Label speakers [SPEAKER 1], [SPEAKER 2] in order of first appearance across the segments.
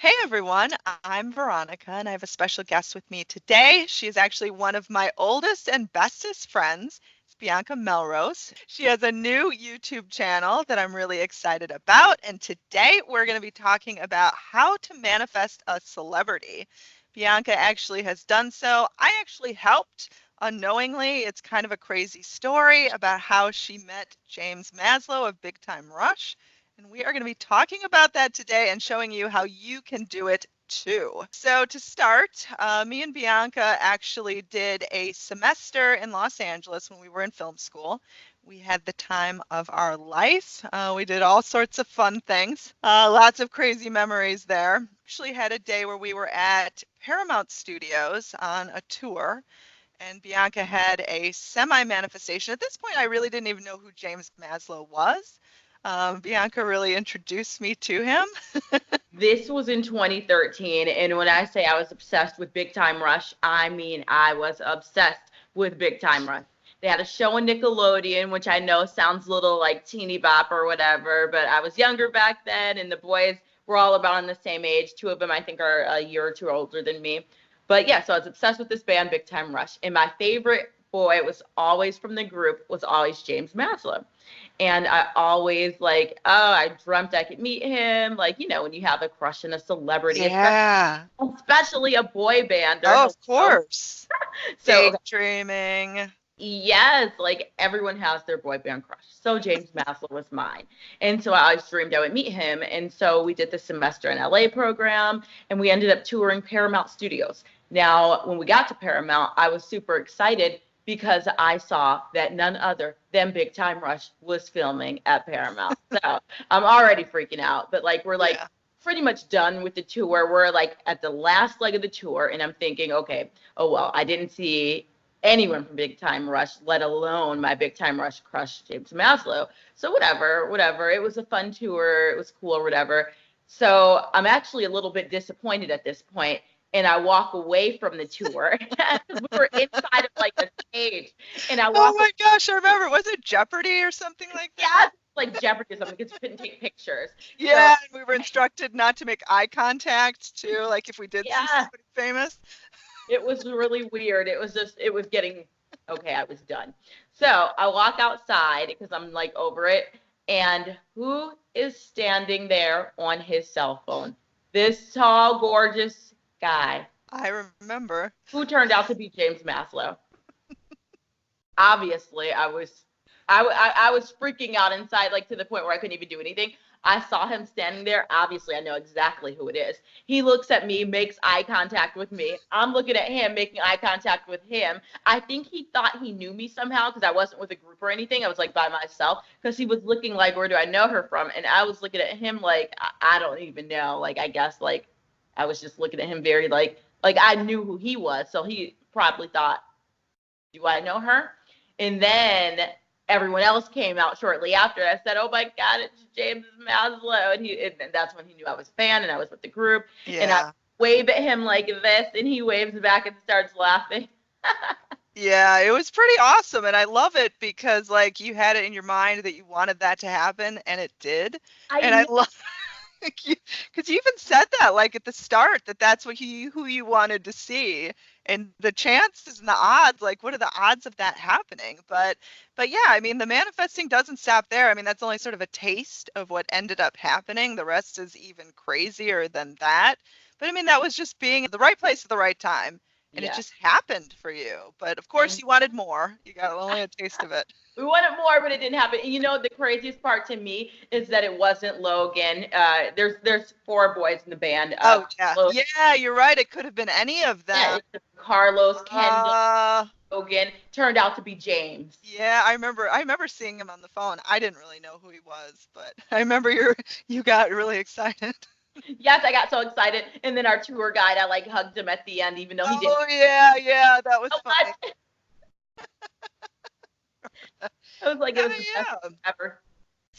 [SPEAKER 1] Hey everyone, I'm Veronica and I have a special guest with me today. She is actually one of my oldest and bestest friends. It's Bianca Melrose. She has a new YouTube channel that I'm really excited about, and today we're going to be talking about how to manifest a celebrity. Bianca actually has done so. I actually helped unknowingly. It's kind of a crazy story about how she met James Maslow of Big Time Rush. And we are going to be talking about that today and showing you how you can do it too. So, to start, me and Bianca actually did a semester in Los Angeles when we were in film school. We had the time of our life. We did all sorts of fun things, lots of crazy memories there. Actually, had a day where we were at Paramount Studios on a tour, and Bianca had a semi manifestation. At this point, I really didn't even know who James Maslow was. Bianca really introduced me to him.
[SPEAKER 2] This was in 2013, and when I say I was obsessed with Big Time Rush, I mean I was obsessed with Big Time Rush. They had a show on Nickelodeon, which I know sounds a little like teeny bop or whatever, but I was younger back then, and the boys were all about on the same age. Two of them, I think, are a year or two older than me. But yeah, so I was obsessed with this band, Big Time Rush, and my favorite boy was always from the group was always James Maslow. And I always like, oh, I dreamt I could meet him. Like, when you have a crush on a celebrity,
[SPEAKER 1] Yeah.
[SPEAKER 2] especially a boy bander.
[SPEAKER 1] Oh, of
[SPEAKER 2] Hello.
[SPEAKER 1] course.
[SPEAKER 2] So, okay,
[SPEAKER 1] Daydreaming.
[SPEAKER 2] yes, like everyone has their boy band crush. So James Maslow was mine. And so I always dreamed I would meet him. And so we did the semester in LA program and we ended up touring Paramount Studios. Now, when we got to Paramount, I was super excited because I saw that none other than Big Time Rush was filming at Paramount. So I'm already freaking out. But like we're like
[SPEAKER 1] Yeah.
[SPEAKER 2] pretty much done with the tour. We're like at the last leg of the tour, and I'm thinking, okay, oh well, I didn't see anyone from Big Time Rush, let alone my Big Time Rush crush, James Maslow. So whatever. It was a fun tour. It was cool or whatever. So I'm actually a little bit disappointed at this point, and I walk away from the tour because we were inside of like a stage, and I
[SPEAKER 1] Oh
[SPEAKER 2] walk away.
[SPEAKER 1] my gosh, I remember. Was it Jeopardy or something like that?
[SPEAKER 2] Yeah, like Jeopardy or something because we couldn't take pictures. So
[SPEAKER 1] Yeah, and we were instructed not to make eye contact too, like if we did see
[SPEAKER 2] yeah,
[SPEAKER 1] somebody famous.
[SPEAKER 2] it was really weird. It was getting, okay, I was done. So I walk outside because I'm like over it. And who is standing there on his cell phone? This tall, gorgeous guy
[SPEAKER 1] I remember.
[SPEAKER 2] who turned out to be James Maslow. Obviously, I was freaking out inside, like to the point where I couldn't even do anything. I saw him standing there. Obviously, I know exactly who it is. He looks at me, makes eye contact with me. I'm looking at him, making eye contact with him. I think he thought he knew me somehow because I wasn't with a group or anything. I was like by myself because he was looking like, where do I know her from? And I was looking at him like, I don't even know. Like, I guess like I was just looking at him very like I knew who he was. So he probably thought, do I know her? And then everyone else came out shortly after. I said, "Oh my God, it's James Maslow," and that's when he knew I was a fan and I was with the group. And I
[SPEAKER 1] Yeah.
[SPEAKER 2] wave at him like this, and he waves back and starts laughing.
[SPEAKER 1] Yeah, it was pretty awesome, and I love it because like you had it in your mind that you wanted that to happen, and it did.
[SPEAKER 2] I
[SPEAKER 1] And I
[SPEAKER 2] know.
[SPEAKER 1] love because you even said that like at the start that that's what you who you wanted to see, and the chances and the odds, like what are the odds of that happening? But yeah, I mean the manifesting doesn't stop there. I mean that's only sort of a taste of what ended up happening. The rest is even crazier than that. But I mean that was just being at the right place at the right time. And it
[SPEAKER 2] Yeah.
[SPEAKER 1] just happened for you. But of course,
[SPEAKER 2] And
[SPEAKER 1] you wanted more. You got only a taste of it.
[SPEAKER 2] we wanted more, but it didn't happen. And the craziest part to me is that it wasn't Logan. There's four boys in the band.
[SPEAKER 1] Oh, yeah.
[SPEAKER 2] Carlos,
[SPEAKER 1] Yeah, you're right. It could have been any of
[SPEAKER 2] yeah,
[SPEAKER 1] them.
[SPEAKER 2] it's Carlos, Kendall,
[SPEAKER 1] Uh,
[SPEAKER 2] Logan. Turned out to be James.
[SPEAKER 1] yeah, I remember seeing him on the phone. I didn't really know who he was, but I remember you got really excited.
[SPEAKER 2] Yes, I got so excited. And then our tour guide, I like hugged him at the end, even though he didn't
[SPEAKER 1] Oh, yeah, yeah, that was
[SPEAKER 2] know
[SPEAKER 1] funny.
[SPEAKER 2] much. It was like it
[SPEAKER 1] Yeah,
[SPEAKER 2] was the best
[SPEAKER 1] yeah.
[SPEAKER 2] ever.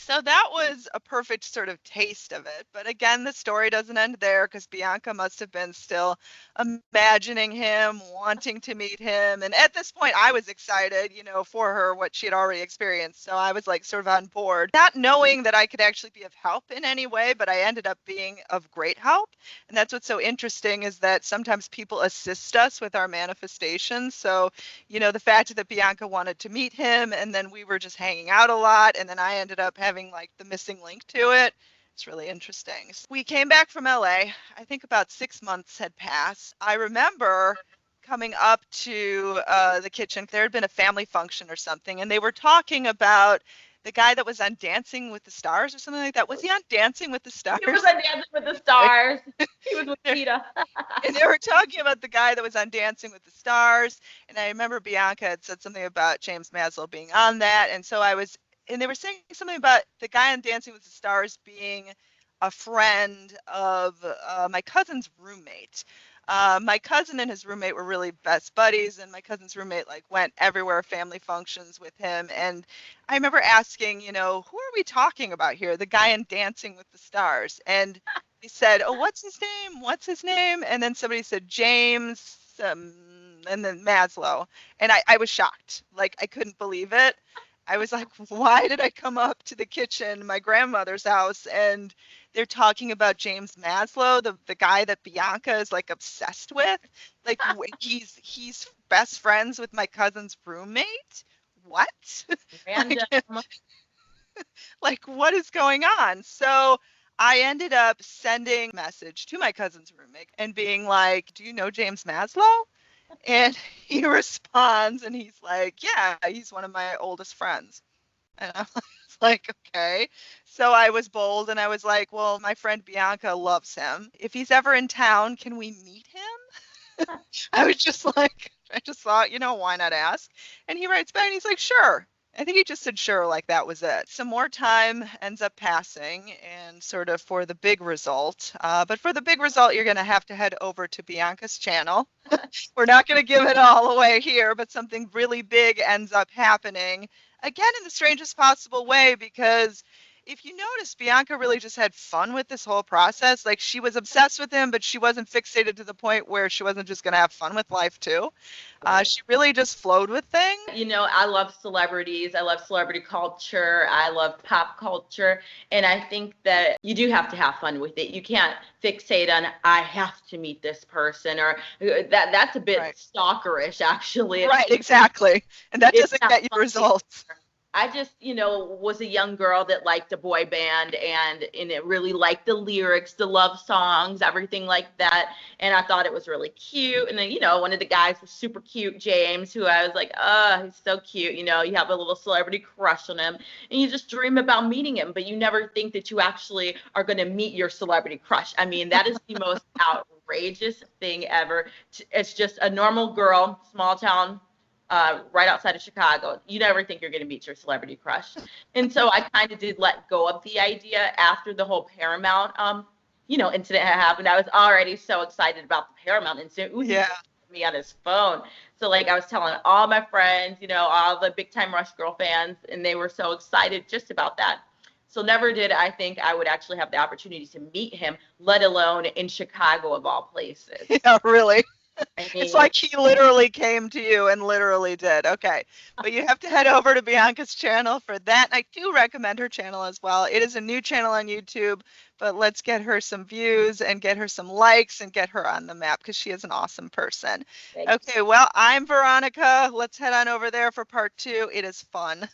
[SPEAKER 1] So that was a perfect sort of taste of it. But again, the story doesn't end there because Bianca must have been still imagining him, wanting to meet him. And at this point, I was excited, for her, what she had already experienced. So I was like sort of on board, not knowing that I could actually be of help in any way, but I ended up being of great help. And that's what's so interesting is that sometimes people assist us with our manifestations. So the fact that Bianca wanted to meet him and then we were just hanging out a lot and then I ended up having like the missing link to it. It's really interesting. So we came back from LA. I think about 6 months had passed. I remember coming up to the kitchen. There had been a family function or something, and they were talking about the guy that was on Dancing with the Stars or something like that. Was he on Dancing with the Stars?
[SPEAKER 2] He was on Dancing with the Stars. He was with Peter.
[SPEAKER 1] And they were talking about the guy that was on Dancing with the Stars. And I remember Bianca had said something about James Maslow being on that. And so and they were saying something about the guy on Dancing with the Stars being a friend of my cousin's roommate. My cousin and his roommate were really best buddies, and my cousin's roommate like went everywhere, family functions with him. And I remember asking, who are we talking about here? The guy in Dancing with the Stars. And he said, "Oh, what's his name? What's his name?" And then somebody said James, and then Maslow. And I was shocked. Like I couldn't believe it. I was like, why did I come up to the kitchen, my grandmother's house, and they're talking about James Maslow, the guy that Bianca is like obsessed with? Like he's best friends with my cousin's roommate? What?
[SPEAKER 2] Random.
[SPEAKER 1] Like what is going on? So I ended up sending a message to my cousin's roommate and being like, do you know James Maslow? And he responds and he's like, yeah, he's one of my oldest friends. And I was like, okay. So I was bold and I was like, well, my friend Bianca loves him. If he's ever in town, can we meet him? I just thought, why not ask? And he writes back and he's like, sure. I think he just said sure, like that was it. Some more time ends up passing and sort of for the big result. But for the big result, you're going to have to head over to Bianca's channel. We're not going to give it all away here, but something really big ends up happening. Again, in the strangest possible way, because if you notice, Bianca really just had fun with this whole process. Like she was obsessed with him, but she wasn't fixated to the point where she wasn't just going to have fun with life too. She really just flowed with things.
[SPEAKER 2] I love celebrities. I love celebrity culture. I love pop culture. And I think that you do have to have fun with it. You can't fixate on, I have to meet this person, or that's a bit stalkerish, actually.
[SPEAKER 1] Right, exactly. And that doesn't get you results.
[SPEAKER 2] I just, was a young girl that liked a boy band and it really liked the lyrics, the love songs, everything like that. And I thought it was really cute. And then, one of the guys was super cute, James, who I was like, oh, he's so cute. You have a little celebrity crush on him and you just dream about meeting him, but you never think that you actually are going to meet your celebrity crush. I mean, that is the most outrageous thing ever. It's just a normal girl, small town, right outside of Chicago. You never think you're going to meet your celebrity crush. And so I kind of did let go of the idea after the whole Paramount, incident had happened. I was already so excited about the Paramount incident. Ooh, yeah. Me on his phone. So like I was telling all my friends, all the Big Time Rush Girl fans, and they were so excited just about that. So never did I think I would actually have the opportunity to meet him, let alone in Chicago of all places.
[SPEAKER 1] Yeah, really. It's like he literally came to you and literally did. Okay. But you have to head over to Bianca's channel for that. I do recommend her channel as well. It is a new channel on YouTube, but let's get her some views and get her some likes and get her on the map because she is an awesome person. Okay. Well, I'm Veronica. Let's head on over there for part 2. It is fun.